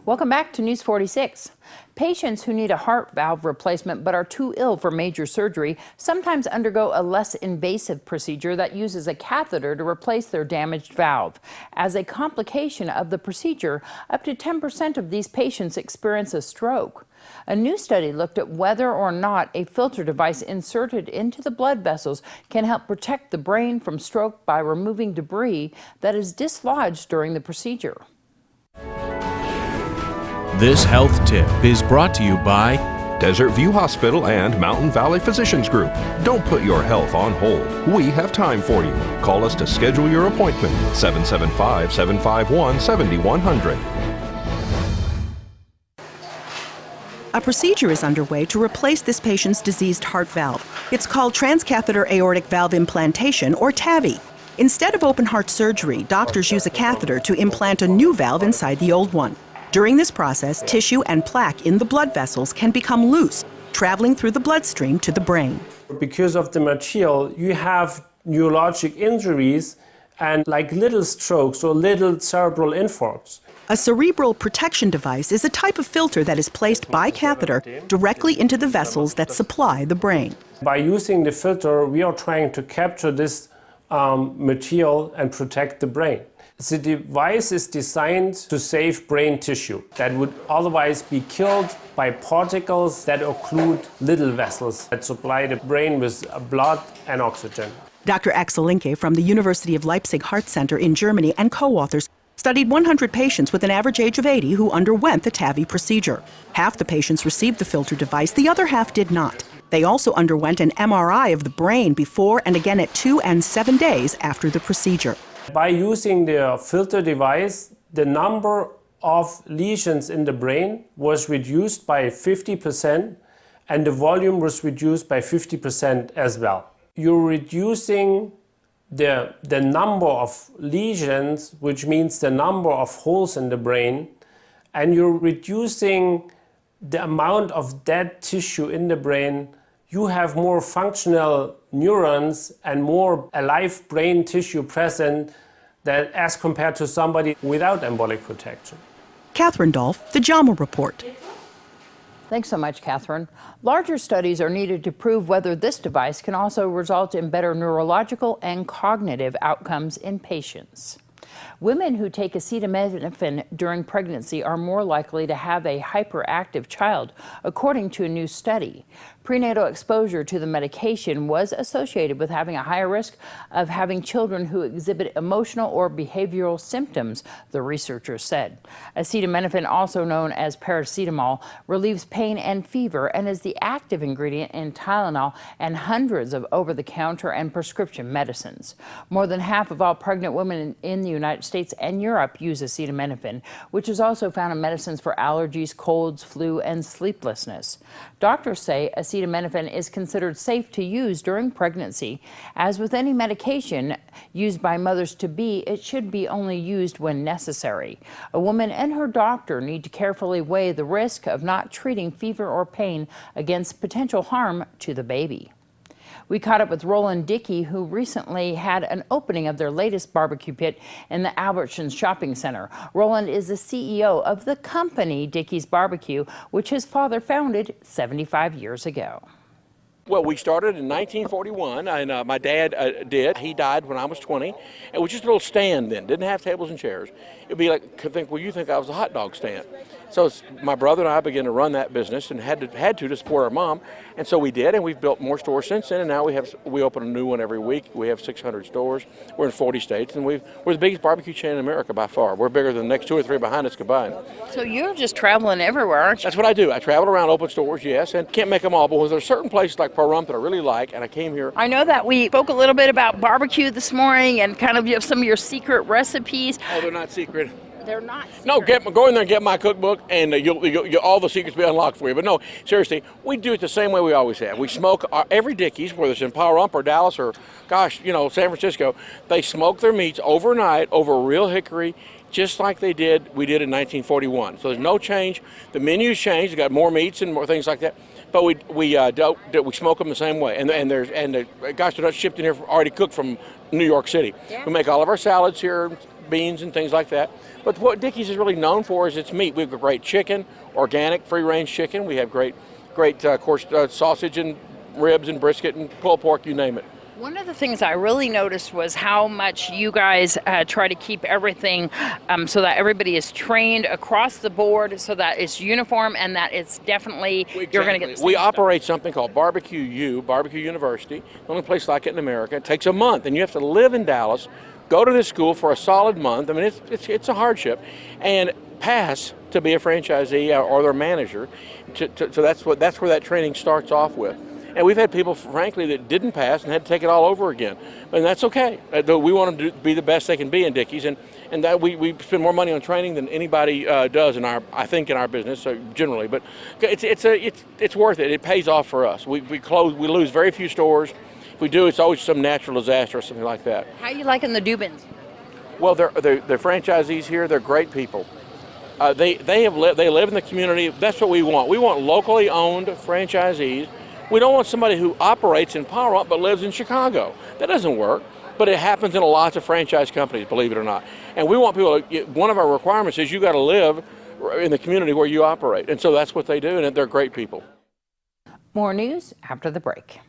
Welcome back to News 46. Patients who need a heart valve replacement but are too ill for major surgery sometimes undergo a less invasive procedure that uses a catheter to replace their damaged valve. As a complication of the procedure, up to 10% of these patients experience a stroke. A new study looked at whether or not a filter device inserted into the blood vessels can help protect the brain from stroke by removing debris that is dislodged during the procedure. This health tip is brought to you by Desert View Hospital and Mountain Valley Physicians Group. Don't put your health on hold. We have time for you. Call us to schedule your appointment. 775-751-7100. A procedure is underway to replace this patient's diseased heart valve. It's called transcatheter aortic valve implantation, or TAVI. Instead of open heart surgery, doctors use a catheter to implant a new valve inside the old one. During this process, tissue and plaque in the blood vessels can become loose, traveling through the bloodstream to the brain. Because of the material, you have neurologic injuries and like little strokes or little cerebral infarcts. A cerebral protection device is a type of filter that is placed by catheter directly into the vessels that supply the brain. By using the filter, we are trying to capture this material and protect the brain. The device is designed to save brain tissue that would otherwise be killed by particles that occlude little vessels that supply the brain with blood and oxygen. Dr. Axel Linke from the University of Leipzig Heart Center in Germany and co-authors studied 100 patients with an average age of 80 who underwent the TAVI procedure. Half the patients received the filter device, the other half did not. They also underwent an MRI of the brain before and again at 2 and 7 days after the procedure. By using the filter device, the number of lesions in the brain was reduced by 50% and the volume was reduced by 50% as well. You're reducing the number of lesions, which means the number of holes in the brain, and you're reducing the amount of dead tissue in the brain. You have more functional neurons and more alive brain tissue present than as compared to somebody without embolic protection. Catherine Dolf, The JAMA Report. Thanks so much, Catherine. Larger studies are needed to prove whether this device can also result in better neurological and cognitive outcomes in patients. Women who take acetaminophen during pregnancy are more likely to have a hyperactive child, according to a new study. Prenatal exposure to the medication was associated with having a higher risk of having children who exhibit emotional or behavioral symptoms, the researchers said. Acetaminophen, also known as paracetamol, relieves pain and fever and is the active ingredient in Tylenol and hundreds of over-the-counter and prescription medicines. More than half of all pregnant women in the United States and Europe use acetaminophen, which is also found in medicines for allergies, colds, flu, and sleeplessness. Doctors say acetaminophen is considered safe to use during pregnancy. As with any medication used by mothers-to-be, it should be only used when necessary. A woman and her doctor need to carefully weigh the risk of not treating fever or pain against potential harm to the baby. We caught up with Roland Dickey, who recently had an opening of their latest barbecue pit in the Albertsons Shopping Center. Roland is the CEO of the company Dickey's Barbecue, which his father founded 75 years ago. Well, we started in 1941, and my dad did. He died when I was 20. It was just a little stand then, didn't have tables and chairs. It'd be like, well, you think I was a hot dog stand. So my brother and I began to run that business and had to support our mom, and so we did, and we've built more stores since then, and now we open a new one every week. We have 600 stores. We're in 40 states, and we're the biggest barbecue chain in America by far. We're bigger than the next 2 or 3 behind us combined. So you're just traveling everywhere, aren't you? That's what I do. I travel around, open stores, yes, and can't make them all, but there's certain places like Pahrump that I really like, and I came here. I know that we spoke a little bit about barbecue this morning and kind of some of your secret recipes. Oh, they're not secret. They're not secret. No, go in there and get my cookbook, and you'll all the secrets will be unlocked for you. But no, seriously, we do it the same way we always have. We smoke every Dickey's, whether it's in Pahrump or Dallas or, gosh, San Francisco. They smoke their meats overnight over real hickory, just like we did in 1941. So there's no change. The menu's changed. We've got more meats and more things like that. But we smoke them the same way. Gosh, they're not shipped in here already cooked from New York City. Yeah. We make all of our salads here, beans and things like that. But what Dickey's is really known for is its meat. We've got great chicken, organic, free-range chicken. We have great sausage and ribs and brisket and pulled pork, you name it. One of the things I really noticed was how much you guys try to keep everything so that everybody is trained across the board, so that it's uniform and that it's definitely, Exactly. You're going to get the We same stuff. operate something called Barbecue University, the only place like it in America. It takes a month, and you have to live in Dallas, go to this school for a solid month. I mean, it's a hardship, and pass to be a franchisee or their manager. So that's where that training starts off with. And we've had people, frankly, that didn't pass and had to take it all over again. And that's okay. We want them to be the best they can be in Dickey's, and that we spend more money on training than anybody does in our business generally. But it's worth it. It pays off for us. We lose very few stores. If we do, it's always some natural disaster or something like that. How you liking the Dubins? Well, they're franchisees here. They're great people. They live in the community. That's what we want. We want locally owned franchisees. We don't want somebody who operates in Pahrump but lives in Chicago. That doesn't work, but it happens in lots of franchise companies, believe it or not. And we want people one of our requirements is you got to live in the community where you operate. And so that's what they do, and they're great people. More news after the break.